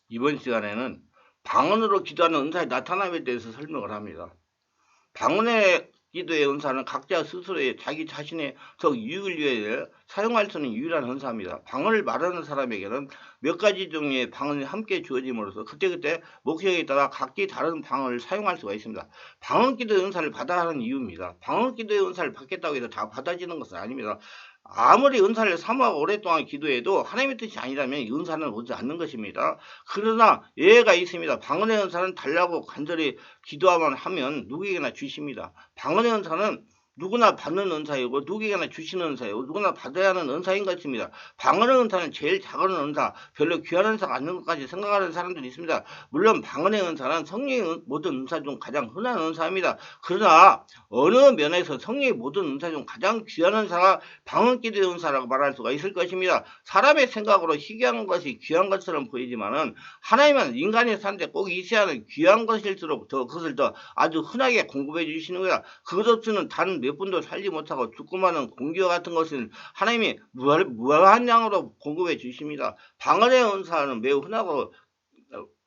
이번 시간에는 방언으로 기도하는 은사의 나타남에 대해서 설명을 합니다. 방언의 기도의 은사는 각자 스스로의 자기 자신의 더 유익을 위해 사용할 수 있는 유일한 은사입니다. 방언을 말하는 사람에게는 몇 가지 종류의 방언이 함께 주어짐으로써 그때그때 목적에 따라 각기 다른 방언을 사용할 수가 있습니다. 방언 기도의 은사를 받아야 하는 이유입니다. 방언 기도의 은사를 받겠다고 해서 다 받아지는 것은 아닙니다. 아무리 은사를 사모하고 오랫동안 기도해도 하나님의 뜻이 아니라면 이 은사는 오지 않는 것입니다. 그러나 예외가 있습니다. 방언의 은사는 달라고 간절히 기도하면 하면 누구에게나 주십니다. 방언의 은사는 누구나 받는 은사이고 누구에게나 주시는 은사이고 누구나 받아야 하는 은사인 것입니다. 방언의 은사는 제일 작은 은사, 별로 귀한 은사가 아닌 것까지 생각하는 사람들이 있습니다. 물론 방언의 은사는 성령의 모든 은사 중 가장 흔한 은사입니다. 그러나 어느 면에서 성령의 모든 은사 중 가장 귀한 은사가 방언 기도의 은사라고 말할 수가 있을 것입니다. 사람의 생각으로 희귀한 것이 귀한 것처럼 보이지만은 하나님은 인간이 사는데 꼭 있어야 하는 귀한 것일수록 그것을 더 아주 흔하게 공급해 주시는 거야. 그것 없이는 단 몇 분도 살지 못하고 죽고 마는 공기와 같은 것은 하나님이 무한한 양으로 공급해 주십니다. 방언의 은사는 매우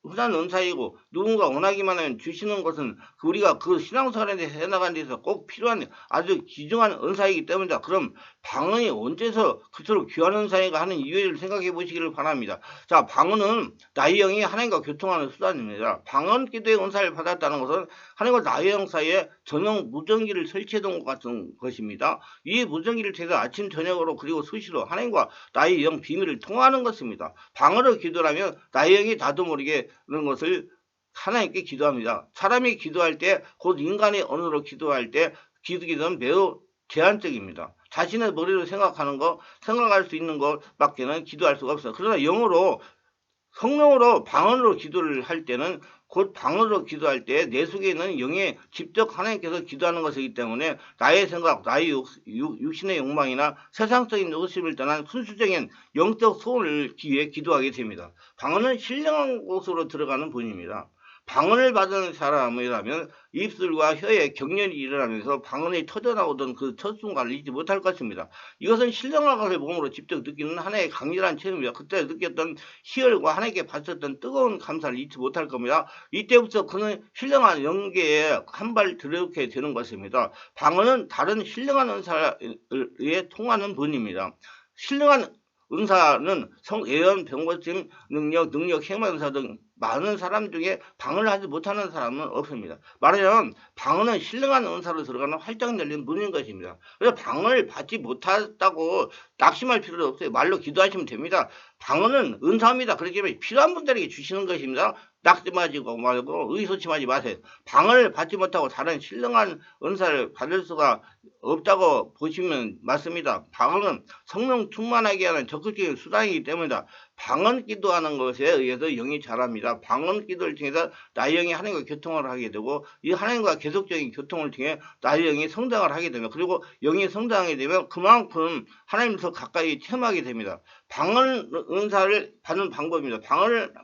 흔한 은사이고 누군가 원하기만 하면 주시는 것은 우리가 그 신앙생활에 해나가는 데서 꼭 필요한 아주 귀중한 은사이기 때문이다. 그럼 방언이 언제서 그토록 귀한 은사인가 하는 이유를 생각해 보시기를 바랍니다. 자, 방언은 나의 영이 하나님과 교통하는 수단입니다. 방언 기도의 은사를 받았다는 것은 하나님과 나의 영 사이에 전용 무전기를 설치해 둔 것 같은 것입니다. 이 무전기를 통해서 아침 저녁으로 그리고 수시로 하나님과 나의 영 비밀을 통하는 것입니다. 방언으로 기도하면 나의 영이 나도 모르게 그런 것을 하나님께 기도합니다. 사람이 기도할 때, 곧 인간의 언어로 기도할 때 기도는 매우 제한적입니다. 자신의 머리로 생각할 수 있는 것밖에는 기도할 수가 없어요. 그러나 영어로, 성령으로 방언으로 기도를 할 때는 곧 방언으로 기도할 때 내 속에 있는 영에 직접 하나님께서 기도하는 것이기 때문에 나의 생각, 나의 육신의 욕망이나 세상적인 욕심을 떠난 순수적인 영적 소원을 위해 기도하게 됩니다. 방언은 신령한 곳으로 들어가는 분입니다. 방언을 받은 사람이라면 입술과 혀에 경련이 일어나면서 방언이 터져나오던 그 첫 순간을 잊지 못할 것입니다. 이것은 신령한 것을 몸으로 직접 느끼는 하나의 강렬한 체험입니다. 그때 느꼈던 희열과 하나님께 바쳤던 뜨거운 감사를 잊지 못할 겁니다. 이때부터 그는 신령한 영계에 한 발 들어오게 되는 것입니다. 방언은 다른 신령한 은사에 통하는 분입니다. 신령한 은사는 예언, 병고침, 능력, 행한 은사 등 많은 사람 중에 방언을 하지 못하는 사람은 없습니다. 말하자면 방언은 신령한 은사로 들어가는 활짝 열린 문인 것입니다. 그래서 방언을 받지 못했다고 낙심할 필요도 없어요. 말로 기도하시면 됩니다. 방언은 은사입니다. 그렇기 때문에 필요한 분들에게 주시는 것입니다. 낙심하지 말고 의소침하지 마세요. 방언을 받지 못하고 다른 신령한 은사를 받을 수가 없다고 보시면 맞습니다. 방언은 성령 충만하게 하는 적극적인 수단이기 때문이다. 방언 기도하는 것에 의해서 영이 자랍니다. 방언 기도를 통해서 나의 영이 하나님과 교통을 하게 되고 이 하나님과 계속적인 교통을 통해 나의 영이 성장을 하게 되면 그리고 영이 성장하게 되면 그만큼 하나님께서 가까이 체험하게 됩니다. 방언 은사를 받는 방법입니다. 방언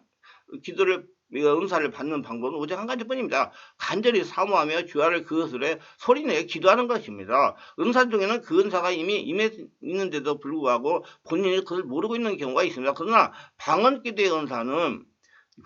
기도를 은사를 받는 방법은 오직 한 가지뿐입니다. 간절히 사모하며 주야를 그것으로 소리내 기도하는 것입니다. 은사 중에는 그 은사가 이미 임해 있는데도 불구하고 본인이 그걸 모르고 있는 경우가 있습니다. 그러나 방언 기도의 은사는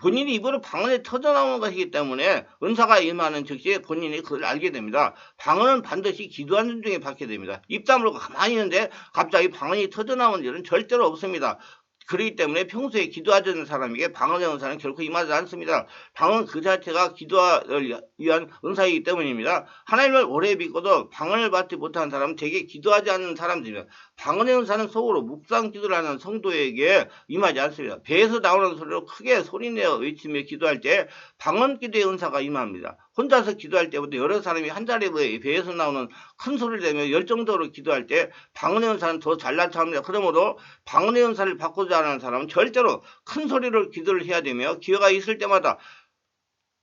본인이 입으로 방언이 터져나오는 것이기 때문에 은사가 임하는 즉시 본인이 그걸 알게 됩니다. 방언은 반드시 기도하는 중에 받게 됩니다. 입 다물고 가만히 있는데 갑자기 방언이 터져나오는 일은 절대로 없습니다. 그렇기 때문에 평소에 기도하지 않는 사람에게 방언의 은사는 결코 임하지 않습니다. 방언 그 자체가 기도를 위한 은사이기 때문입니다. 하나님을 오래 믿고도 방언을 받지 못하는 사람은 대개 기도하지 않는 사람들입니다. 방언의 은사는 속으로 묵상 기도를 하는 성도에게 임하지 않습니다. 배에서 나오는 소리로 크게 소리내어 외치며 기도할 때 방언 기도의 은사가 임합니다. 혼자서 기도할 때보다 여러 사람이 한 자리에 배에서 나오는 큰 소리를 내며 열정적으로 기도할 때 방언의 은사는 더 잘 나타납니다. 그러므로 방언의 은사를 받고자 하는 사람은 절대로 큰 소리로 기도를 해야 되며 기회가 있을 때마다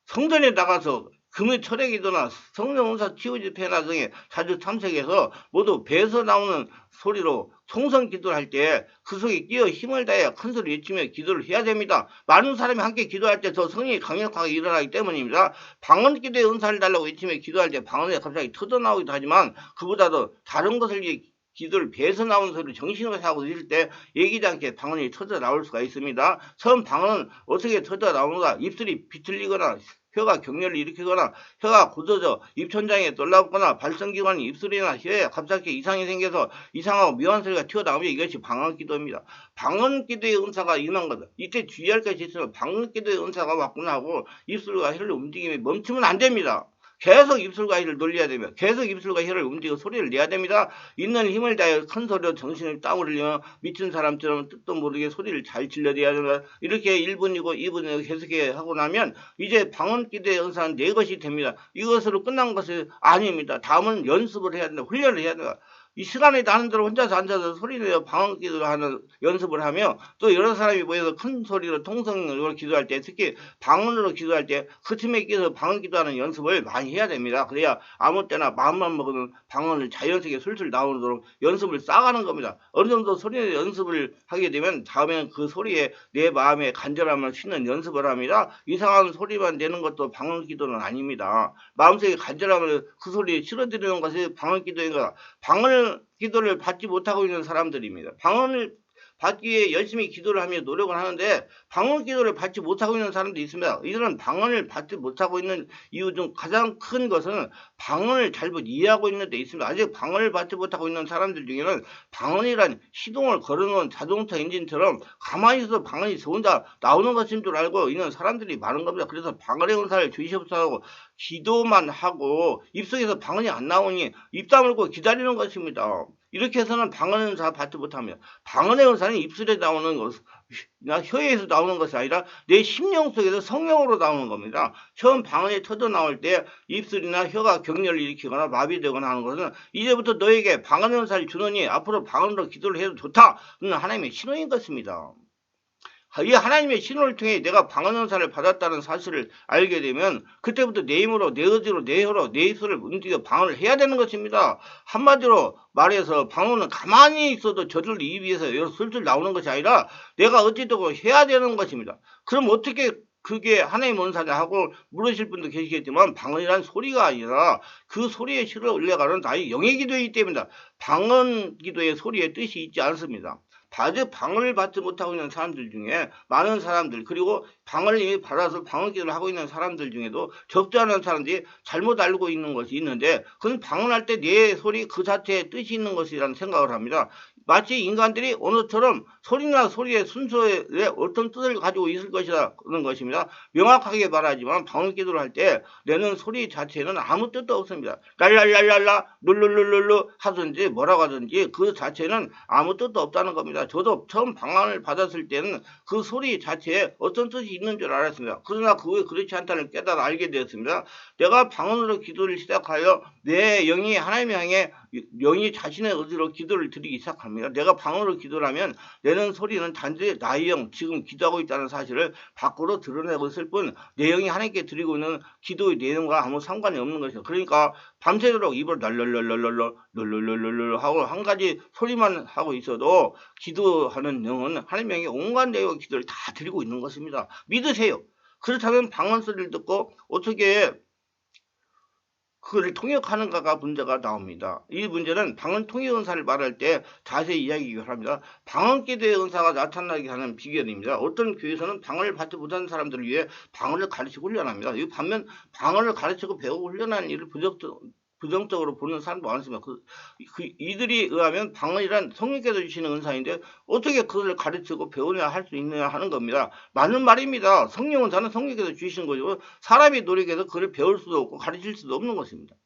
성전에 나가서 금요 철회 기도나 성령 은사 치유 집회나 등에 자주 참석해서 모두 배에서 나오는 소리로 총성 기도를 할 때 그 속에 끼어 힘을 다해 큰 소리 외치며 기도를 해야 됩니다. 많은 사람이 함께 기도할 때 더 성령이 강력하게 일어나기 때문입니다. 방언 기도의 은사를 달라고 외치며 기도할 때 방언이 갑자기 터져나오기도 하지만 그보다도 다른 것을 위해 기도를 배에서 나오는 소리를 정신을 하고 있을 때 얘기지 않게 방언이 터져 나올 수가 있습니다. 처음 방언은 어떻게 터져 나오는가? 입술이 비틀리거나 혀가 격렬을 일으키거나 혀가 굳어져 입천장에 놀라거나 발성기관이 입술이나 혀에 갑자기 이상이 생겨서 이상하고 묘한 소리가 튀어나오면 이것이 방언기도입니다. 방언기도의 은사가 임한 거다. 이때 주의할 것이 있으면 방언기도의 은사가 왔구나 하고 입술과 혀를 움직임이 멈추면 안 됩니다. 계속 입술과 혀를 돌려야 되며 계속 입술과 혀를 움직이고 소리를 내야 됩니다. 있는 힘을 다해 큰 소리로 정신을 땀을 흘리며 미친 사람처럼 뜻도 모르게 소리를 잘 질러대야 됩니다. 이렇게 1분이고 2분이고 계속해 하고 나면 이제 방언기도의 은사는 네 것이 됩니다. 이것으로 끝난 것이 아닙니다. 다음은 연습을 해야 된다. 훈련을 해야 된다. 이 시간에 나는 대로 혼자서 앉아서 소리내어 방언기도를 하는 연습을 하며 또 여러 사람이 모여서 큰 소리로 통성으로 기도할 때 특히 방언으로 기도할 때 그 틈에 끼어서 방언기도하는 연습을 많이 해야 됩니다. 그래야 아무 때나 마음만 먹으면 방언을 자연스럽게 술술 나오도록 연습을 쌓아가는 겁니다. 어느 정도 소리내 연습을 하게 되면 다음에는 그 소리에 내 마음의 간절함을 싣는 연습을 합니다. 이상한 소리만 내는 것도 방언기도는 아닙니다. 마음속에 간절함을 그 소리에 실어드리는 것이 방언기도인가. 방언을 기도를 받지 못하고 있는 사람들입니다. 방언을 받기 위해 열심히 기도를 하며 노력을 하는데 방언 기도를 받지 못하고 있는 사람도 있습니다. 이들은 방언을 받지 못하고 있는 이유 중 가장 큰 것은 방언을 잘못 이해하고 있는 데 있습니다. 아직 방언을 받지 못하고 있는 사람들 중에는 방언이란 시동을 걸어놓은 자동차 엔진처럼 가만히 있어도 방언이 저 혼자 나오는 것인 줄 알고 있는 사람들이 많은 겁니다. 그래서 방언의 은사를 주시옵소서 기도만 하고 입속에서 방언이 안 나오니 입 다물고 기다리는 것입니다. 이렇게 해서는 방언의 은사 받지 못하며 방언의 은사는 입술에 나오는 것, 혀에서 나오는 것이 아니라 내 심령 속에서 성령으로 나오는 겁니다. 처음 방언이 터져 나올 때 입술이나 혀가 격렬을 일으키거나 마비되거나 하는 것은 이제부터 너에게 방언의 은사를 주느니 앞으로 방언으로 기도를 해도 좋다는 하나님의 신호인 것입니다. 이 하나님의 신호를 통해 내가 방언 은사를 받았다는 사실을 알게 되면 그때부터 내 힘으로 내 의지로 내 혀로 내 입술을 움직여 방언을 해야 되는 것입니다. 한마디로 말해서 방언은 가만히 있어도 저절 입 위에서 술술 나오는 것이 아니라 내가 어찌되고 해야 되는 것입니다. 그럼 어떻게 그게 하나님 은사냐 하고 물으실 분도 계시겠지만 방언이란 소리가 아니라 그 소리에 실어 올려가는 나의 영의 기도이기 때문이다. 방언 기도의 소리에 뜻이 있지 않습니다. 아직 방언을 받지 못하고 있는 사람들 중에 많은 사람들 그리고 방언을 이미 받아서 방언 기도를 하고 있는 사람들 중에도 적지 않은 사람들이 잘못 알고 있는 것이 있는데 그건 방언할 때 내 소리 그 자체에 뜻이 있는 것이라는 생각을 합니다. 마치 인간들이 언어처럼 소리나 소리의 순서에 어떤 뜻을 가지고 있을 것이라는 것입니다. 명확하게 말하지만 방언 기도를 할 때 내는 소리 자체는 아무 뜻도 없습니다. 랄랄랄랄라 룰룰룰룰루 하든지 뭐라고 하든지 그 자체는 아무 뜻도 없다는 겁니다. 저도 처음 방언을 받았을 때는 그 소리 자체에 어떤 뜻이 있는 줄 알았습니다. 그러나 그게 그렇지 않다는 깨달아 알게 되었습니다. 내가 방언으로 기도를 시작하여 내 영이 하나님 향해 영이 자신의 의지로 기도를 드리기 시작합니다. 내가 방언으로 기도를 하면 내는 소리는 단지 나의 영 지금 기도하고 있다는 사실을 밖으로 드러내고 있을 뿐 내 영이 하나님께 드리고 있는 기도의 내용과 아무 상관이 없는 것이죠. 그러니까 밤새도록 입을 널널널널널 하고 한 가지 소리만 하고 있어도 기도하는 영은 하나님의 영이 온갖 내용의 기도를 다 드리고 있는 것입니다. 믿으세요. 그렇다면 방언 소리를 듣고 어떻게 그걸 통역하는가가 문제가 나옵니다. 이 문제는 방언 통역 은사를 말할 때 자세히 이야기를 합니다. 방언 기도의 은사가 나타나게 하는 비결입니다. 어떤 교회에서는 방언을 받지 못하는 사람들을 위해 방언을 가르치고 훈련합니다. 반면 방언을 가르치고 배우고 훈련하는 일을 부정적으로 보는 사람도 많습니다. 이들이 의하면 방언이란 성령께서 주시는 은사인데 어떻게 그것을 가르치고 배우냐 할 수 있느냐 하는 겁니다. 맞는 말입니다. 성령 은사는 성령께서 주시는 거죠. 사람이 노력해서 그걸 배울 수도 없고 가르칠 수도 없는 것입니다.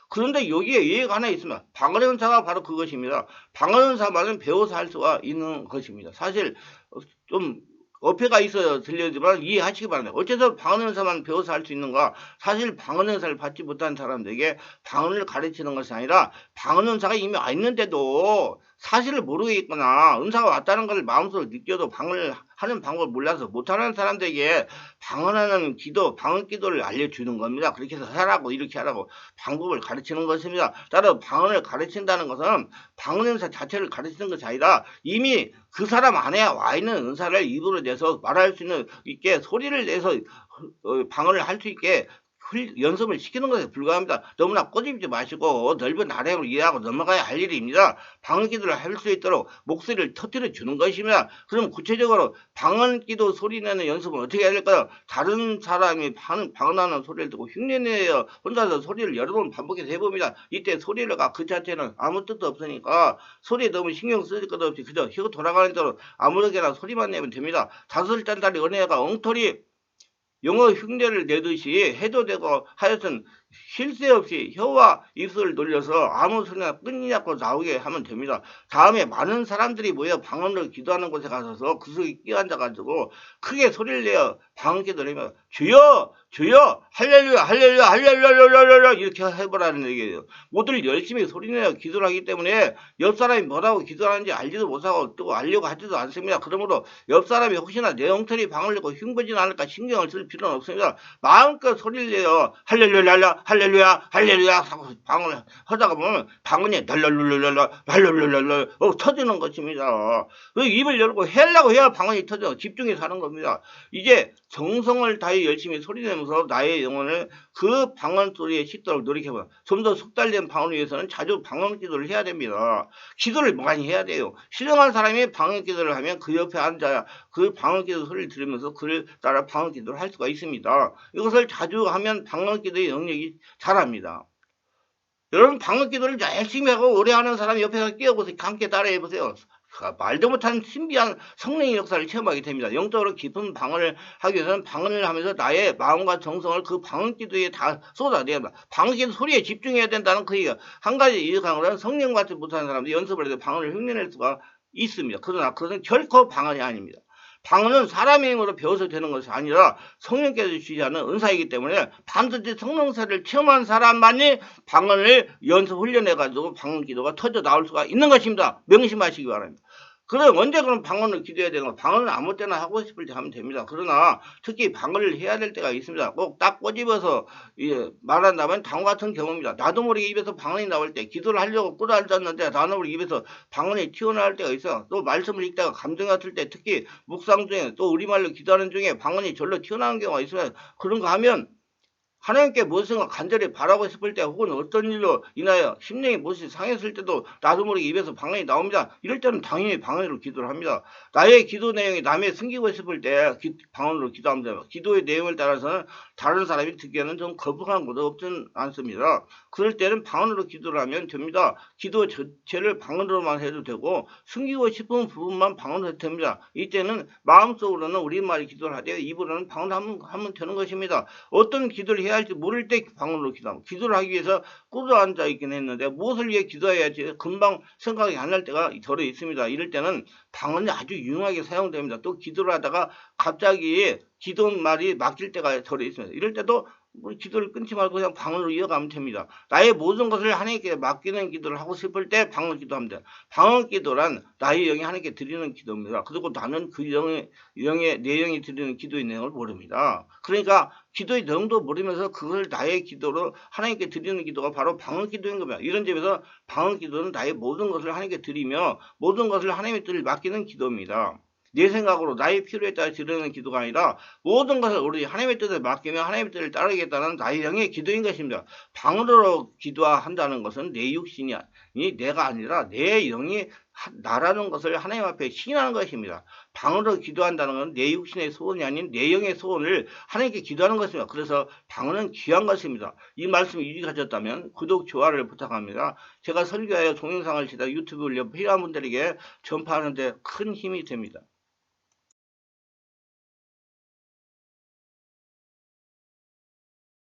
그런데 여기에 예가 하나 있습니다. 방언의 은사가 바로 그것입니다. 방언 은사만은 배워서 할 수가 있는 것입니다. 사실 좀 어폐가 있어야 들려지만 이해하시기 바랍니다. 어째서 방언 은사만 배워서 할 수 있는가? 사실 방언 은사를 받지 못한 사람들에게 방언을 가르치는 것이 아니라 방언 은사가 이미 와 있는데도 사실을 모르겠거나 은사가 왔다는 것을 마음속으로 느껴도 방언을 하는 방법을 몰라서 못하는 사람들에게 방언하는 기도, 방언 기도를 알려주는 겁니다. 그렇게 해서 하라고 이렇게 하라고 방법을 가르치는 것입니다. 따라서 방언을 가르친다는 것은 방언 은사 자체를 가르치는 것이 아니라 이미 그 사람 안에 와 있는 은사를 입으로 내서 말할 수 있게 소리를 내서 방언을 할 수 있게 연습을 시키는 것에 불과합니다. 너무나 꼬집지 마시고 넓은 나량을 이해하고 넘어가야 할 일입니다. 방언기도를 할 수 있도록 목소리를 터뜨려 주는 것입니다. 그럼 구체적으로 방언기도 소리내는 연습은 어떻게 해야 될까요? 다른 사람이 방언하는 소리를 듣고 흉내내어 혼자서 소리를 여러 번 반복해서 해봅니다. 이때 소리가 그 자체는 아무 뜻도 없으니까 소리에 너무 신경 쓸 것 없이 그저 혀 돌아가는 대로 아무렇게나 소리만 내면 됩니다. 5살짜리 어린애가 엉터리 영어 흉내를 내듯이 해도 되고 하여튼 쉴 새 없이 혀와 입술을 놀려서 아무 소리나 끊이지 않고 나오게 하면 됩니다. 다음에 많은 사람들이 모여 방언으로 기도하는 곳에 가서 그 속에 끼어앉아가지고 크게 소리를 내어 방언 기도를 하면 주여 주여 할렐루야 할렐루야 할렐루야 이렇게 해보라는 얘기예요. 모두를 열심히 소리내어 기도를 하기 때문에 옆 사람이 뭐라고 기도하는지 알지도 못하고 또 알려고 하지도 않습니다. 그러므로 옆 사람이 혹시나 내 엉터리 방언을 내고 흉보진 않을까 신경을 쓸 필요는 없습니다. 마음껏 소리를 내어 할렐루야 할렐루야 할렐루야 방언을 하다가 보면 방언이 랄랄랄랄랄랄랄랄랄 터지는 것입니다. 입을 열고 하려고 해야 방언이 터져 집중해서 하는 겁니다. 이제 정성을 다해 열심히 소리내면서 나의 영혼을 그 방언 소리에 싣도록 노력해봐. 좀 더 숙달된 방언을 위해서는 자주 방언 기도를 해야 됩니다. 기도를 많이 해야 돼요. 신령한 사람이 방언 기도를 하면 그 옆에 앉아야 그 방언 기도 소리를 들으면서 그를 따라 방언 기도를 할 수가 있습니다. 이것을 자주 하면 방언 기도의 영역이 자랍니다. 여러분 방언 기도를 열심히 하고 오래 하는 사람 옆에서 끼어보세요. 함께 따라해보세요. 말도 못한 신비한 성령의 역사를 체험하게 됩니다. 영적으로 깊은 방언을 하기 위해서는 방언을 하면서 나의 마음과 정성을 그 방언 기도에 다 쏟아내야 합니다. 방언 기도 소리에 집중해야 된다는 그 얘기가 한 가지 이해하는 것은 성령 같지 못하는 사람들이 연습을 해서 방언을 흉내낼 수가 있습니다. 그러나 그것은 결코 방언이 아닙니다. 방언은 사람의 힘으로 배워서 되는 것이 아니라 성령께서 주시하는 은사이기 때문에 반드시 성령사를 체험한 사람만이 방언을 연습 훈련해가지고 방언 기도가 터져 나올 수가 있는 것입니다. 명심하시기 바랍니다. 그럼 언제 그럼 방언을 기도해야 되는가? 방언을 아무 때나 하고 싶을 때 하면 됩니다. 그러나 특히 방언을 해야 될 때가 있습니다. 꼭 딱 꼬집어서 말한다면 다음 같은 경우입니다. 나도 모르게 입에서 방언이 나올 때 기도를 하려고 꿇어앉았는데 나도 모르게 입에서 방언이 튀어나올 때가 있어요. 또 말씀을 읽다가 감정이 왔을 때 특히 묵상 중에 또 우리말로 기도하는 중에 방언이 절로 튀어나오는 경우가 있어요. 그런 거 하면 하나님께 무엇인가 간절히 바라고 싶을 때 혹은 어떤 일로 인하여 심령이 무엇이 상했을 때도 나도 모르게 입에서 방언이 나옵니다. 이럴 때는 당연히 방언으로 기도를 합니다. 나의 기도 내용이 남의 숨기고 싶을 때 방언으로 기도하면 됩니다. 기도의 내용을 따라서는 다른 사람이 듣기에는 좀 거부감은 없진 않습니다. 그럴 때는 방언으로 기도를 하면 됩니다. 기도 자체를 방언으로만 해도 되고 숨기고 싶은 부분만 방언으로 해도 됩니다. 이때는 마음속으로는 우리말이 기도를 하되 입으로는 방언하면 되는 것입니다. 어떤 기도를 해야 할지 모를 때 방언으로 기도합니다. 기도를 하기 위해서 꿇어 앉아 있긴 했는데 무엇을 위해 기도해야지 금방 생각이 안 날 때가 덜어 있습니다. 이럴 때는 방언이 아주 유용하게 사용됩니다. 또 기도를 하다가 갑자기 기도 말이 막힐 때가 덜어 있습니다. 이럴 때도 우리 기도를 끊지 말고 그냥 방언으로 이어가면 됩니다. 나의 모든 것을 하나님께 맡기는 기도를 하고 싶을 때 방언 기도하면 돼요. 방언 기도란 나의 영이 하나님께 드리는 기도입니다. 그리고 나는 그 내 영이 드리는 기도의 내용을 모릅니다. 그러니까 기도의 내용도 모르면서 그걸 나의 기도로 하나님께 드리는 기도가 바로 방언 기도인 겁니다. 이런 점에서 방언 기도는 나의 모든 것을 하나님께 드리며 모든 것을 하나님의 뜻을 맡기는 기도입니다. 내 생각으로 나의 필요에 따라 드리는 기도가 아니라 모든 것을 우리 하나님의 뜻을 맡기며 하나님의 뜻을 따르겠다는 나의 영의 기도인 것입니다. 방언으로 기도한다는 것은 내 육신이 내가 아니라 내 영이 나라는 것을 하나님 앞에 시인하는 것입니다. 방언으로 기도한다는 것은 내 육신의 소원이 아닌 내 영의 소원을 하나님께 기도하는 것입니다. 그래서 방언은 귀한 것입니다. 이 말씀이 유익하셨다면 구독, 좋아요를 부탁합니다. 제가 설교하여 동영상을 제가 유튜브에 올려 필요한 분들에게 전파하는 데 큰 힘이 됩니다.